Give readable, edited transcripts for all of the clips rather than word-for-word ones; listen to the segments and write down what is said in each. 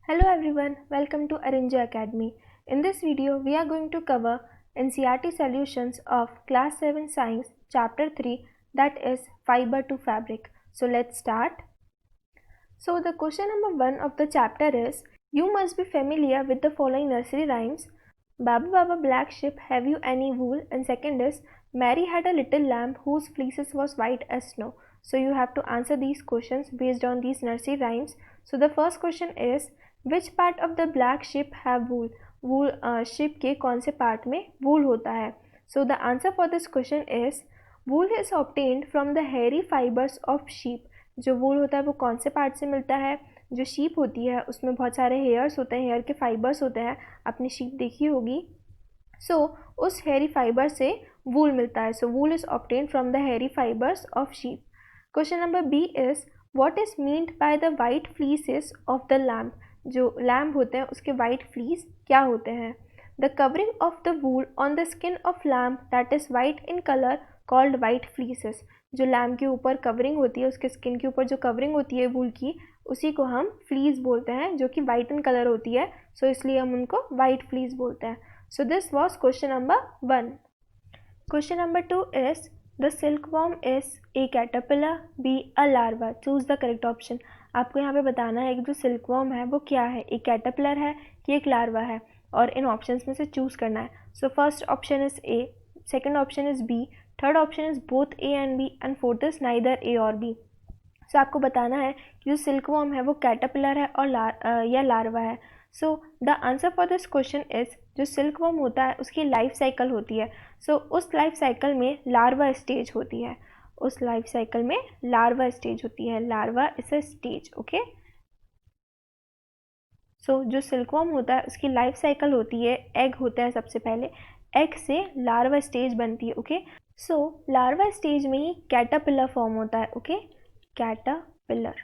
Hello everyone, welcome to Arinja Academy. In this video, we are going to cover NCERT solutions of Class 7 Science Chapter 3, that is Fiber to Fabric. So let's start. So the question number 1 of the chapter is, you must be familiar with the following nursery rhymes. Baba Baba black sheep, have you any wool? And second is, Mary had a little lamb whose fleeces was white as snow. So you have to answer these questions based on these nursery rhymes. So the first question is, which part of the black sheep have wool? Wool sheep के कौन से part में wool होता है? So the answer for this question is, wool is obtained from the hairy fibers of sheep. जो wool होता है वो कौन से part से मिलता है? जो sheep होती है उसमें बहुत सारे hairs होते हैं, hair के fibers होते हैं, आपने sheep देखी होगी. So उस hairy fiber से wool मिलता है. So wool is obtained from the hairy fibers of sheep. Question number B is, what is meant by the white fleeces of the lamb? जो लैम्ब होते हैं उसके वाइट फ्लीस क्या होते हैं? The covering of the wool on the skin of lamb that is white in colour called white fleeces. जो lamb के ऊपर कवरिंग होती है, उसके स्किन के ऊपर जो कवरिंग होती है वूल की, उसी को हम फ्लीस बोलते हैं, जो कि वाइट इन कलर होती है. सो इसलिए हम उनको वाइट फ्लीस बोलते हैं. सो this was question number 1. Question number 2 is, the silkworm is a caterpillar, B a larva. Choose the correct option. आपको यहाँ पे बताना है कि जो सिल्कवॉर्म है वो क्या है, एक कैटरपिलर है कि एक लार्वा है, और इन ऑप्शंस में से चूज़ करना है. So first option is A, second option is B, third option is both A and B, and fourth is neither A और बी. सो आपको बताना है कि जो सिल्कवॉर्म है वो कैटरपिलर है और या लार्वा है. So the answer for this question is, जो सिल्कवॉर्म होता है उसकी लाइफ साइकिल होती है. सो उस लाइफ साइकिल में लार्वा स्टेज होती है. उस लाइफ साइकिल में लार्वा स्टेज होती है. Larva is a stage. Okay. So जो सिल्कवॉर्म होता है उसकी लाइफ साइकिल होती है, एग होता है सबसे पहले, एग से लार्वा स्टेज बनती है. ओके. सो लार्वा स्टेज में ही कैटरपिलर फॉर्म होता है. Okay, caterpillar.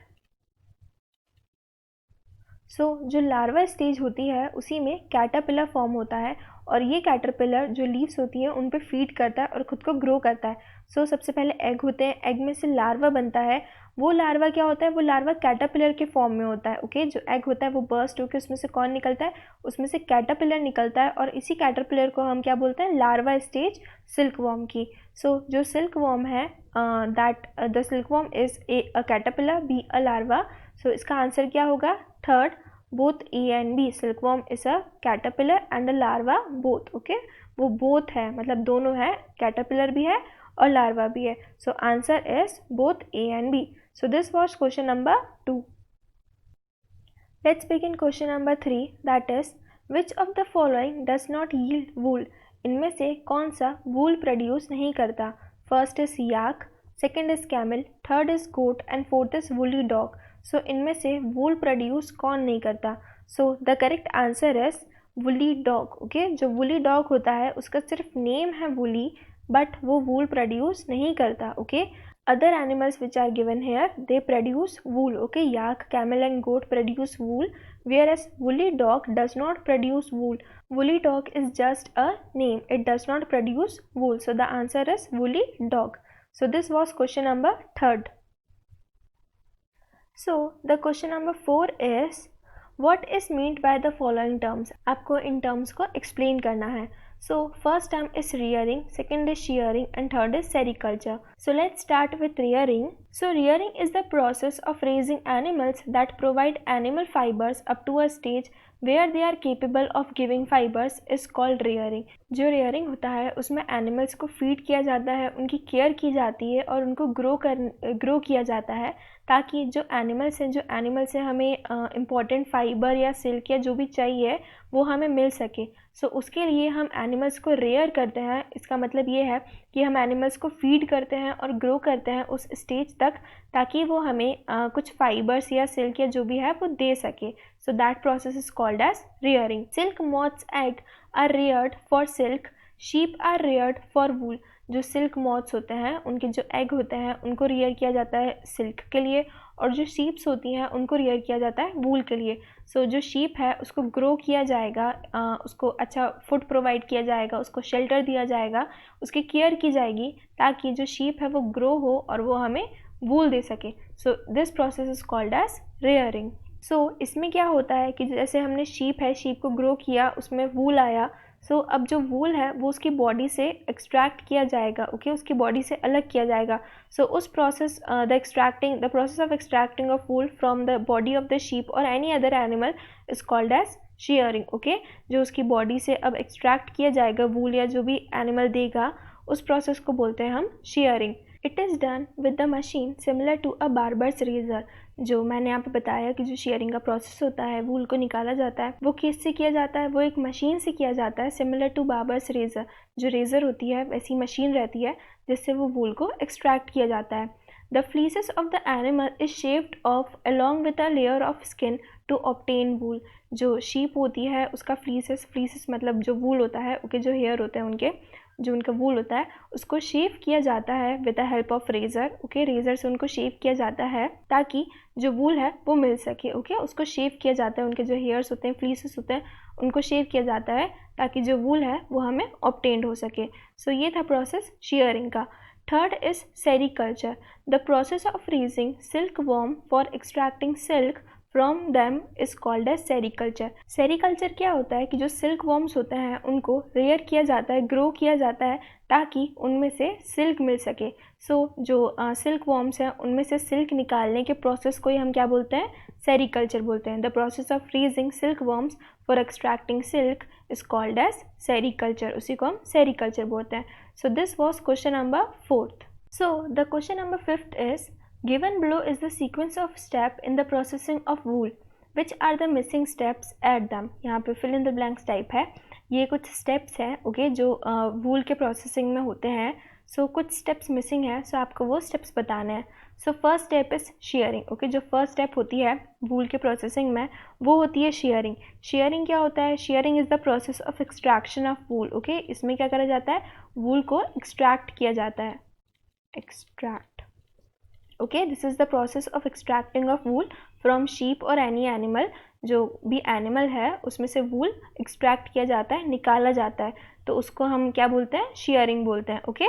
सो जो लार्वा स्टेज होती है उसी में कैटरपिलर फॉर्म होता है, और ये कैटरपिलर जो लीव्स होती हैं उन पे फीड करता है और ख़ुद को ग्रो करता है. सो सबसे पहले एग होते हैं, एग में से लार्वा बनता है. वो लार्वा क्या होता है, वो लार्वा कैटरपिलर के फॉर्म में होता है. ओके. जो एग होता है वो बर्स्ट होकर उसमें से कौन निकलता है, उसमें से कैटरपिलर निकलता है, और इसी कैटरपिलर को हम क्या बोलते हैं, लार्वा स्टेज सिल्कवॉर्म की. सो जो सिल्कवॉर्म है, that the silkworm is a caterpillar, B a larva. So इसका आंसर क्या होगा, third, both A and B. Silkworm is a caterpillar and a larva both. Okay, वो बोथ है, मतलब दोनों है, कैटरपिलर भी है और लार्वा भी है. So answer is both A and B. So this was question number 2. Let's begin question number 3, that is, which of the following does not yield wool. इनमें से कौन सा वूल प्रोड्यूस नहीं करता? First is yak, second is camel, third is goat, and fourth is woolly dog. So इनमें से wool produce कौन नहीं करता? So the correct answer is woolly dog. Okay. जो वुली डॉग होता है उसका सिर्फ नेम है वुली, बट वो वूल प्रोड्यूस नहीं करता. Okay. Other animals which are given hair, they produce wool. Okay. Yak, camel and goat produce wool, whereas woolly dog does not produce wool. Woolly dog is just a name, it does not produce wool. So the answer is woolly dog. So this was question number 3. So the question number 4 is, what is meant by the following terms. आपको इन terms को explain करना है. So first term is rearing, second is shearing, and third is sericulture. So let's start with rearing. So rearing is the process of raising animals that provide animal fibers up to a stage where they are capable of giving fibers is called rearing. जो rearing होता है उसमें animals को feed किया जाता है, उनकी care की जाती है और उनको grow किया जाता है, ताकि जो animals हैं, जो animals से हमें important fiber या silk या जो भी चाहिए वो हमें मिल सके. सो उसके लिए हम एनिमल्स को रेयर करते हैं. इसका मतलब ये है कि हम एनिमल्स को फीड करते हैं और ग्रो करते हैं उस स्टेज तक, ताकि वो हमें कुछ फाइबर्स या सिल्क या जो भी है वो दे सके. So that process is called as rearing. Silk moths egg are reared for silk, sheep are reared for wool. जो सिल्क मॉथ्स होते हैं उनके जो एग होते हैं उनको रेयर किया जाता है सिल्क के लिए, और जो शीप्स होती हैं उनको रेयर किया जाता है वूल के लिए. सो जो शीप है उसको ग्रो किया जाएगा, उसको अच्छा फूड प्रोवाइड किया जाएगा, उसको शेल्टर दिया जाएगा, उसकी केयर की जाएगी, ताकि जो शीप है वो ग्रो हो और वो हमें वूल दे सके. So this process is called as rearing. इसमें क्या होता है कि जैसे हमने शीप है, शीप को ग्रो किया, उसमें वूल आया। अब जो वूल है वो उसकी बॉडी से एक्सट्रैक्ट किया जाएगा, ओके, उसकी बॉडी से अलग किया जाएगा। उस process the process of extracting of wool from the body of the sheep और any other animal is called as shearing, okay. जो उसकी बॉडी से अब एक्सट्रैक्ट किया जाएगा वूल या जो भी एनिमल देगा, उस प्रोसेस को बोलते हैं हम shearing. It is done with the machine similar to a barber's razor. जो मैंने यहाँ पे बताया कि जो शेयरिंग का प्रोसेस होता है, वूल को निकाला जाता है, वो किससे किया जाता है? वो एक मशीन से किया जाता है, सिमिलर टू बार्बर्स रेजर। जो रेजर होती है वैसी मशीन रहती है जिससे वो वूल को एक्सट्रैक्ट किया जाता है। The fleeces of the animal is shaved off along with a layer of skin to obtain wool. जो शीप होती है उसका फ्लीसेस मतलब जो वूल होता है, ओके, जो हेयर होते हैं उनके, जो उनका वूल होता है, उसको शेव किया जाता है with the help of razor, okay. Razor से उनको शेव किया जाता है ताकि जो वूल है वो मिल सके, ओके। उसको शेव किया जाता है, उनके जो हेयर्स होते हैं, फ्लीसेस होते हैं, उनको शेव किया जाता है ताकि जो वूल है वो हमें ऑब्टेन्ड हो सके। ये था प्रोसेस शेयरिंग का। Third is sericulture, the process of rearing silk worm for extracting silk from them is called as sericulture. Sericulture क्या होता है कि जो सिल्क वॉर्म्स होते हैं उनको रेयर किया जाता है, ग्रो किया जाता है ताकि उनमें से सिल्क मिल सके। जो सिल्क वॉर्म्स हैं उनमें से सिल्क निकालने के प्रोसेस को ही हम क्या बोलते हैं? सेरीकल्चर बोलते हैं। The process of rearing silk worms for extracting silk is called as sericulture, उसी को हम सेरीकल्चर बोलते हैं। This was question number 4th। The question number 5th is given below is the sequence of step in the processing of wool, which are the missing steps at them। यहाँ पे fill in the blanks type है, ये कुछ steps हैं, okay, जो wool के processing में होते हैं। कुछ steps मिसिंग है, आपको वो steps बताने हैं। First step is sharing, okay. जो फर्स्ट स्टेप होती है वूल के प्रोसेसिंग में वो होती है शेयरिंग। शेयरिंग क्या होता है? Sharing is the process of extraction of wool, okay. इसमें क्या करा जाता है? वूल को एक्सट्रैक्ट किया जाता है, extract, okay. This is the process of extracting of wool from sheep और एनी एनिमल। जो भी एनिमल है उसमें से वूल एक्सट्रैक्ट किया जाता है, निकाला जाता है, तो उसको हम क्या बोलते हैं? शेयरिंग बोलते हैं, ओके।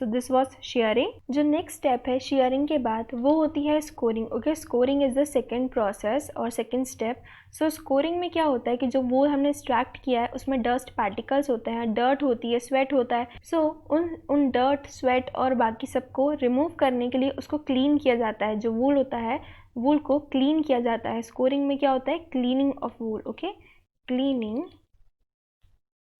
This was sharing. जो नेक्स्ट स्टेप है शेयरिंग के बाद वो होती है scoring, okay. Scoring is the second process और सेकेंड स्टेप। स्कोरिंग में क्या होता है कि जो वूल हमने एक्सट्रैक्ट किया है उसमें डस्ट पार्टिकल्स होते हैं, डर्ट होती है, स्वेट होता है। उन डर्ट, स्वेट और बाकी सबको रिमूव करने के लिए उसको क्लीन किया जाता है। जो वूल होता है, वूल को क्लीन किया जाता है। स्कोरिंग में क्या होता है? Cleaning of wool, okay, cleaning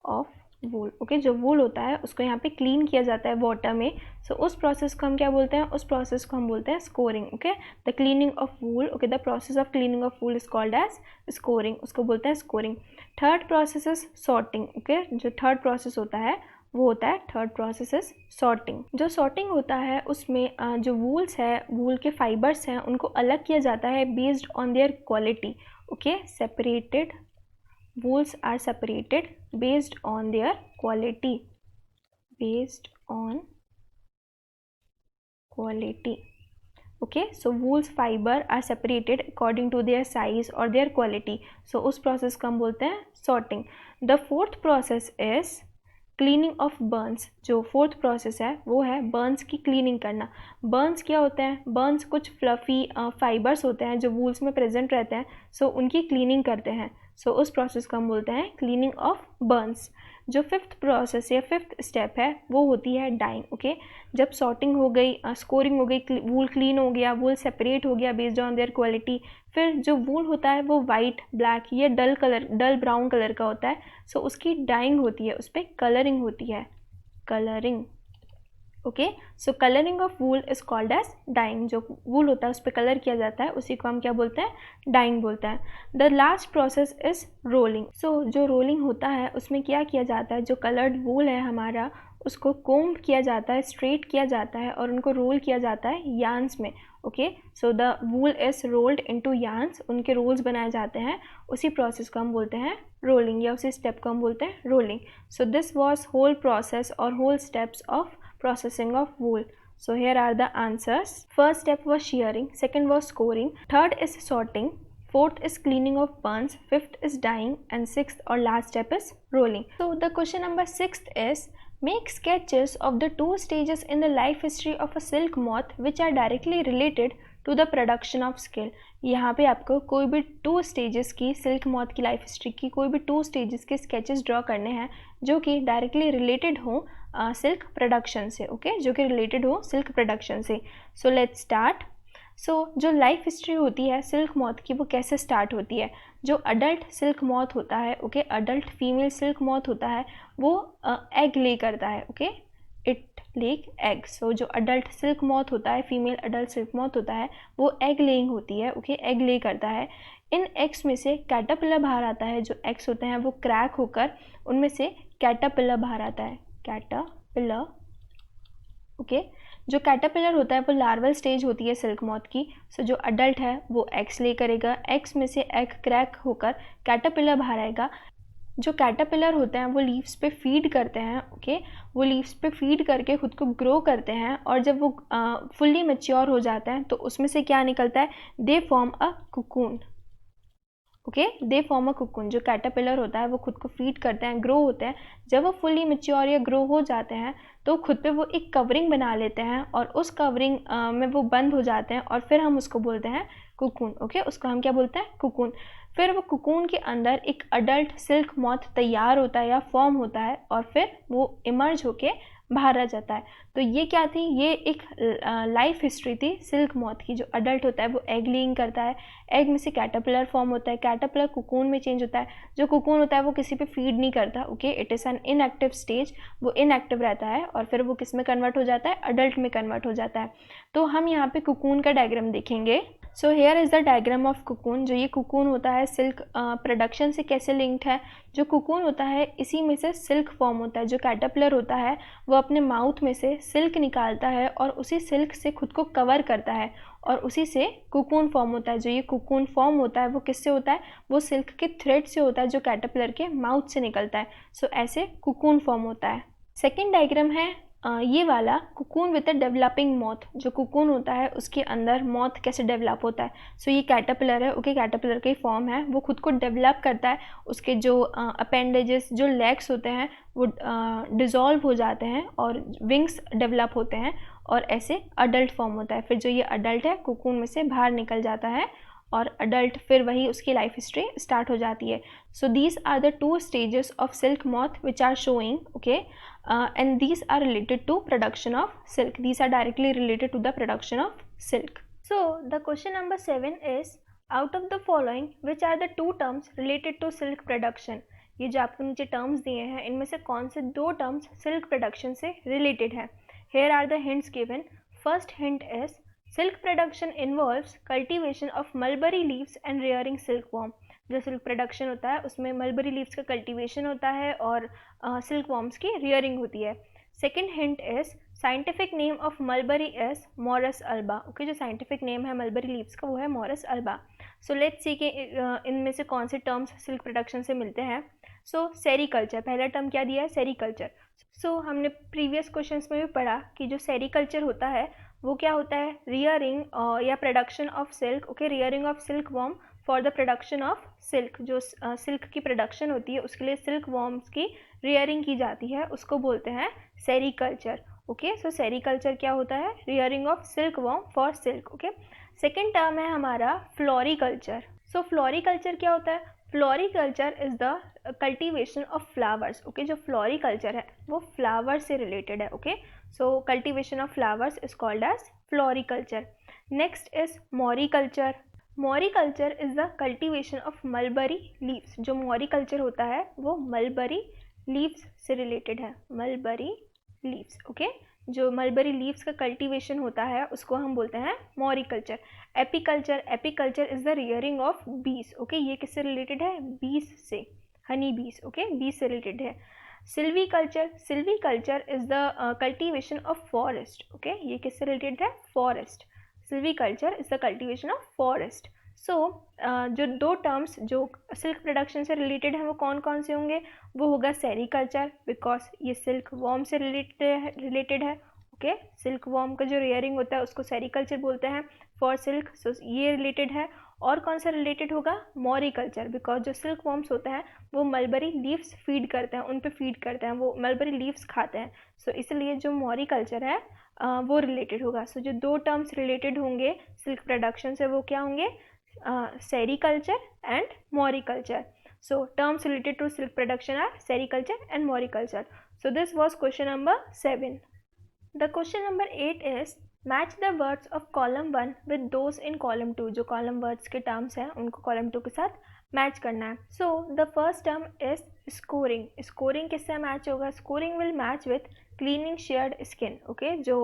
of wool, okay. जो वूल होता है उसको यहाँ पे क्लीन किया जाता है वाटर में। उस प्रोसेस को हम क्या बोलते हैं? उस प्रोसेस को हम बोलते हैं scouring, okay. The cleaning of wool, okay, the process of cleaning of wool is called as scouring, उसको बोलते हैं scouring. Third process is sorting, okay. जो थर्ड प्रोसेस होता है वो होता है, थर्ड प्रोसेस इज सॉर्टिंग। जो सॉर्टिंग होता है उसमें जो वूल्स है, वूल के फाइबर्स हैं, उनको अलग किया जाता है based on their quality, okay. Separated, wools are separated based on their quality, based on quality, okay। wools fiber are separated according to their size or their quality। उस प्रोसेस को हम बोलते हैं sorting। the fourth process is cleaning of Burns. जो fourth process है वो है Burns की क्लीनिंग करना। बर्न्स क्या होते हैं? बर्न्स कुछ फ्लफ़ी फाइबर्स होते हैं जो वूल्स में प्रेजेंट रहते हैं, उनकी क्लीनिंग करते हैं। उस प्रोसेस को हम बोलते हैं क्लीनिंग ऑफ बर्न्स। जो फिफ्थ प्रोसेस या फिफ्थ स्टेप है वो होती है डाइंग, ओके। जब सॉर्टिंग हो गई, स्कोरिंग हो गई, वूल क्लीन हो गया, वूल सेपरेट हो गया बेस्ड ऑन देयर क्वालिटी, फिर जो वूल होता है वो वाइट, ब्लैक या डल ब्राउन कलर का होता है। उसकी डाइंग होती है, उस पर कलरिंग होती है, colouring, okay. Colouring of wool is called as dyeing. जो वूल होता है उस पर कलर किया जाता है उसी को हम क्या बोलते हैं? डाइंग बोलते हैं। The last process is rolling. जो रोलिंग होता है उसमें क्या किया जाता है? जो कलर्ड वूल है हमारा उसको कोम्ब किया जाता है, स्ट्रेट किया जाता है और उनको रोल किया जाता है यार्न्स में, okay. The wool is rolled into yarns, उनके रोल्स बनाए जाते हैं। उसी प्रोसेस को हम बोलते हैं रोलिंग या उसी स्टेप को हम बोलते हैं rolling. This was whole process और whole steps of processing of wool। here are the answers। first step was shearing, second was scoring, third is sorting, fourth is cleaning of burns, fifth is dyeing, and sixth or last step is rolling। the question number 6th is make sketches of the two stages in the life history of a silk moth which are directly related to the production of silk. यहाँ पे आपको कोई भी 2 stages की silk moth की life history की कोई भी 2 स्टेजेस के स्केचेस ड्रॉ करने हैं जो कि डायरेक्टली रिलेटेड हो सिल्क प्रोडक्शन से, ओके, जो कि रिलेटेड हो सिल्क प्रोडक्शन से। So let's start. सो जो लाइफ हिस्ट्री होती है सिल्क मॉथ की वो कैसे स्टार्ट होती है। जो अडल्ट सिल्क मॉथ होता है, okay, adult female silk moth होता है वो एग ले करता है, ओके, इट लेक एग। सो जो अडल्ट सिल्क मॉथ होता है, फीमेल अडल्ट सिल्क मॉथ होता है वो एग लेइंग होती है, ओके, एग ले करता है। इन एग्स में से कैटरपिलर बाहर आता है। जो एग्स होते हैं वो क्रैक होकर उनमें से कैटरपिलर बाहर आता है, कैटरपिलर, ओके। जो कैटरपिलर होता है वो लार्वल स्टेज होती है सिल्क मॉथ की। सो जो अडल्ट है वो एग्स ले करेगा, एग्स में से एग क्रैक होकर कैटरपिलर बाहर आएगा। जो कैटरपिलर होते हैं वो लीव्स पे फीड करते हैं, ओके, वो लीव्स पे फीड करके खुद को ग्रो करते हैं और जब वो फुल्ली मैच्योर हो जाते हैं तो उसमें से क्या निकलता है, they form a cocoon, okay, they form a cocoon. जो कैटरपिलर होता है वो खुद को फीड करते हैं, ग्रो होते हैं। जब वो फुल्ली मैच्योर या ग्रो हो जाते हैं तो खुद पे वो एक कवरिंग बना लेते हैं और उस कवरिंग में वो बंद हो जाते हैं और फिर हम उसको बोलते हैं कुकून, ओके, उसको हम क्या बोलते हैं, कुकून। फिर वो कुकून के अंदर एक अडल्ट सिल्क मॉथ तैयार होता है या फॉर्म होता है और फिर वो इमर्ज होके बाहर आ जाता है। तो ये क्या थी, ये एक लाइफ हिस्ट्री थी सिल्क मॉथ की। जो अडल्ट होता है वो एग लेइंग करता है, एग में से कैटरपिलर फॉर्म होता है, कैटरपिलर कुकून में चेंज होता है। जो कुकून होता है वो किसी पे फीड नहीं करता, okay, it is an inactive stage, वो इनएक्टिव रहता है और फिर वो किस में कन्वर्ट हो जाता है, अडल्ट में कन्वर्ट हो जाता है। तो हम यहाँ पे कुकून का डायग्राम देखेंगे। So here is the diagram of cocoon. जो ये कुकून होता है सिल्क प्रोडक्शन से कैसे लिंक्ड है। जो कुकून होता है इसी में से सिल्क फॉर्म होता है। जो कैटरपिलर होता है वो अपने माउथ में से सिल्क निकालता है और उसी सिल्क से खुद को कवर करता है और उसी से कुकून फॉर्म होता है। जो ये कुकून फॉर्म होता है वो किससे होता है, वो सिल्क के थ्रेड से होता है जो कैटरपिलर के माउथ से निकलता है। सो ऐसे कुकून फॉर्म होता है। सेकेंड डायग्राम है ये वाला, cocoon with a developing moth. जो कुकून होता है उसके अंदर मॉथ कैसे डेवलप होता है। सो ये कैटरपिलर है, ओके, कैटरपिलर का ही फॉर्म है, वो खुद को डेवलप करता है। उसके जो अपेंडेजेस, जो लेग्स होते हैं वो डिज़ोल्व हो जाते हैं और विंग्स डेवलप होते हैं और ऐसे अडल्ट फॉर्म होता है। फिर जो ये अडल्ट है कुकून में से बाहर निकल जाता है और अडल्ट फिर वही उसकी लाइफ हिस्ट्री स्टार्ट हो जाती है। So these are the 2 stages of silk moth which are showing, okay, and these are related to production of silk. These are directly related to the production of silk. So the question number 7 is, out of the following which are the 2 terms related to silk production. ये जो आपको नीचे terms दिए हैं इनमें से कौन से 2 टर्म्स सिल्क प्रोडक्शन से रिलेटेड है। Here are the hints given. First hint is, silk production involves cultivation of mulberry leaves and rearing silkworm. जो सिल्क प्रोडक्शन होता है उसमें मलबरी लीव्स का कल्टीवेशन होता है और सिल्क वॉर्म्स की रियरिंग होती है। Second hint is, scientific name of mulberry is Morris alba, okay, जो साइंटिफिक नेम है मलबरी लीव्स का वो है Morris alba. So let's see कि इनमें से कौन से टर्म्स सिल्क प्रोडक्शन से मिलते हैं। सो सेरीकल्चर, पहला टर्म क्या दिया है, सेरीकल्चर। सो हमने प्रीवियस क्वेश्चंस में भी पढ़ा कि जो सेरीकल्चर होता है वो क्या होता है, रियरिंग या production of silk, okay, rearing of silk worm for the production of silk. जो सिल्क की प्रोडक्शन होती है उसके लिए सिल्क वॉर्म्स की रियरिंग की जाती है, उसको बोलते हैं सेरीकल्चर, ओके। सो सेरीकल्चर क्या होता है, rearing of silk worm for silk, okay. Second term है हमारा फ्लोरिकल्चर। सो फ्लोरिकल्चर क्या होता है, floriculture is the cultivation of flowers, okay. जो फ्लोरिकल्चर है वो फ्लावर से रिलेटेड है, okay. So cultivation of flowers is called as floriculture. Next is moriculture. Moriculture is the cultivation of mulberry leaves. जो moriculture होता है वो मलबरी लीव्स से रिलेटेड है, मलबरी लीव्स, ओके। जो मलबरी लीव्स का कल्टीवेशन होता है उसको हम बोलते हैं moriculture. Apiculture, apiculture is the rearing of bees, okay. ये किससे रिलेटेड है, बीस से, हनी बीस, ओके, बीस से रिलेटेड है। Silviculture, silviculture is the cultivation of forest, okay. ये किससे रिलेटेड है, forest. Silviculture is the cultivation of forest. So जो 2 टर्म्स जो सिल्क प्रोडक्शन से रिलेटेड हैं वो कौन कौन से होंगे, वो होगा सेरीकल्चर, बिकॉज ये सिल्क वॉर्म से रिलेटेड है, ओके। सिल्क वॉर्म का जो रेयरिंग होता है उसको सेरीकल्चर बोलते हैं फॉर सिल्क, सो ये रिलेटेड है। और कौन सा रिलेटेड होगा, मॉरिकल्चर, बिकॉज जो सिल्क वॉर्म्स होते हैं वो मलबरी लीव्स फीड करते हैं, उन पे फीड करते हैं, वो मलबरी लीव्स खाते हैं। सो इसलिए जो मॉरिकल्चर है वो रिलेटेड होगा। सो जो दो टर्म्स रिलेटेड होंगे सिल्क प्रोडक्शन से वो क्या होंगे, sericulture and moriculture. So terms related to silk production are sericulture and moriculture. So this was question number 7. The question number 8 is match the words of column 1 with those in column 2. जो column words के terms हैं उनको column 2 के साथ match करना है. So the first term is scoring. Scoring किससे match होगा? Scoring will match with cleaning sheared skin. Okay, जो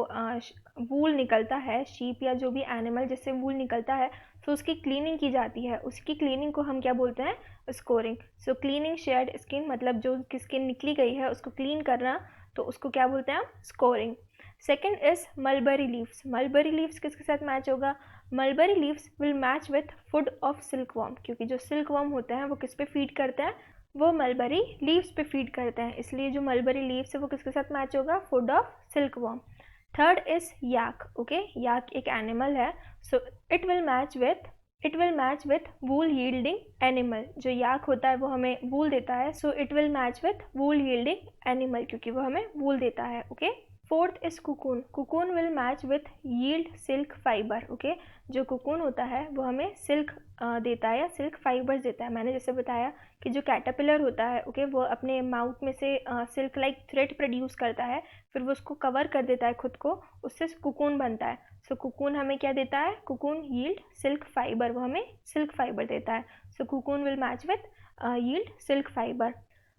वूल निकलता है, शीप या जो भी एनिमल जिससे वूल निकलता है तो उसकी क्लीनिंग की जाती है, उसकी क्लीनिंग को हम क्या बोलते हैं? स्कोरिंग. सो क्लीनिंग शेयर्ड स्किन मतलब जो स्किन निकली गई है उसको क्लीन करना, तो उसको क्या बोलते हैं? Scoring. Second is mulberry leaves. Mulberry leaves किसके साथ मैच होगा? Mulberry leaves will match with food of silk warm, क्योंकि जो सिल्क वॉर्म होते हैं वो किस पे फीड करते हैं? वो मलबरी लीव्स पे फीड करते हैं, इसलिए जो मलबरी लीव्स है वो किसके साथ मैच होगा? Food of silk worm. Third is yak. Okay, yak एक एनिमल है, so it will match with wool yielding animal. जो याक होता है वो हमें वूल देता है, so it will match with wool yielding animal, क्योंकि वो हमें वूल देता है. Okay. Fourth is cocoon. Cocoon will match with yield silk fibre. Okay, जो कुकून होता है वो हमें सिल्क देता है या सिल्क फाइबर्स देता है. मैंने जैसे बताया कि जो कैटरपिलर होता है, ओके, वो अपने माउथ में से सिल्क लाइक थ्रेड प्रोड्यूस करता है, फिर वो उसको कवर कर देता है खुद को, उससे कुकून बनता है. सो कुकून हमें क्या देता है? कुकून यील्ड सिल्क फाइबर, वो हमें सिल्क फाइबर देता है. So cocoon will match with yield silk fibre.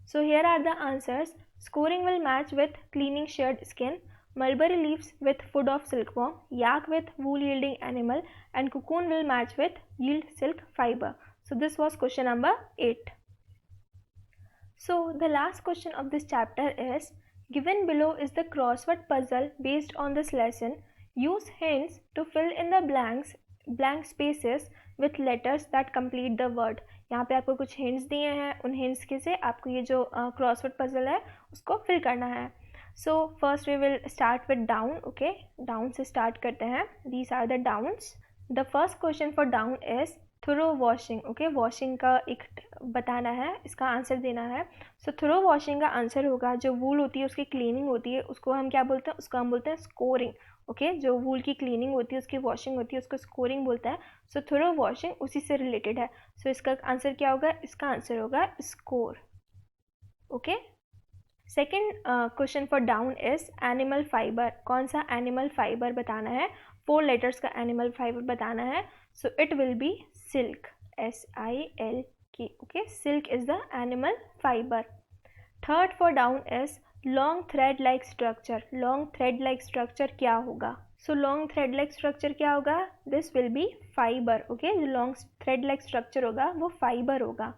So here are the answers. Scoring will match with cleaning sheared skin, mulberry leaves with food of silkworm, yak with wool yielding animal, and cocoon will match with yield silk fiber. So this was question number 8. So the last question of this chapter is given below is the crossword puzzle based on this lesson. Use hints to fill in the blank spaces with letters that complete the word. यहाँ पे आपको कुछ hints दिए हैं, उन hints के से आपको ये जो क्रॉसवर्ड पजल है उसको फिल करना है. So first we will start with down. Okay, down से स्टार्ट करते हैं. These are the downs. The first question for down is through washing. Okay, washing का एक बताना है, इसका आंसर देना है. सो थ्रो वॉशिंग का आंसर होगा जो वूल होती है उसकी क्लीनिंग होती है उसको हम क्या बोलते हैं? उसको हम बोलते हैं स्कोरिंग. ओके, जो वूल की क्लीनिंग होती है उसकी वॉशिंग होती है उसको स्कोरिंग बोलते हैं. सो थ्रो वॉशिंग उसी से रिलेटेड है. सो इसका आंसर क्या होगा? इसका आंसर होगा score. Okay. Second question for down is animal fibre. कौन सा एनिमल फाइबर बताना है? 4 लेटर्स का एनिमल फाइबर बताना है. So it will be silk. SILK. Okay, silk is the animal fibre. Third for down is long thread like structure. Long thread like structure क्या होगा? So long thread like structure क्या होगा? This will be fibre. Okay, जो long thread like structure होगा वो fibre होगा.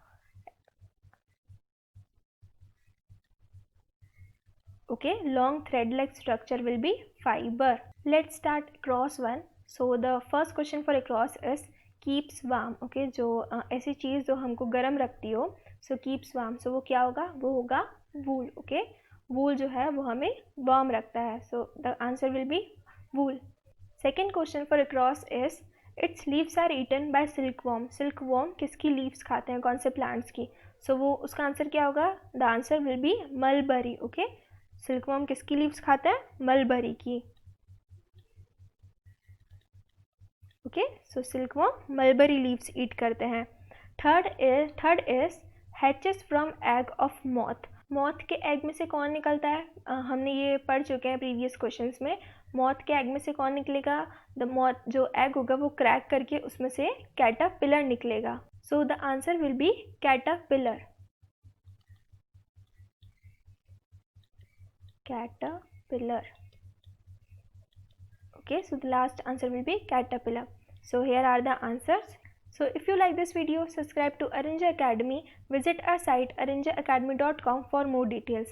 Okay, long thread like structure will be fiber. Let's start across one. So the first question for across is keeps warm. Okay, जो ऐसी चीज़ जो हमको गर्म रखती हो, so keeps warm. So वो क्या होगा? वो होगा wool. Okay, wool जो है वो हमें warm रखता है. So the answer will be wool. Second question for across is its leaves are eaten by silkworm. Silkworm किसकी leaves खाते हैं? कौन से plants की? So वो उसका आंसर क्या होगा? The answer will be mulberry. Okay, silkworm किसकी लीव्स खाता है? मलबरी की. ओके, सो सिल्कवर्म मलबरी लीव्स ईट करते हैं. Third is hatches from egg of moth. Moth के एग में से कौन निकलता है? हमने ये पढ़ चुके हैं प्रीवियस क्वेश्चंस में. मॉथ के एग में से कौन निकलेगा? द मॉथ जो एग होगा वो क्रैक करके उसमें से कैटरपिलर निकलेगा. सो the answer will be caterpillar. Caterpillar. Okay, so the last answer will be caterpillar. So here are the answers. So if you like this video, subscribe to Arinja Academy. Visit our site arinjaacademy.com for more details.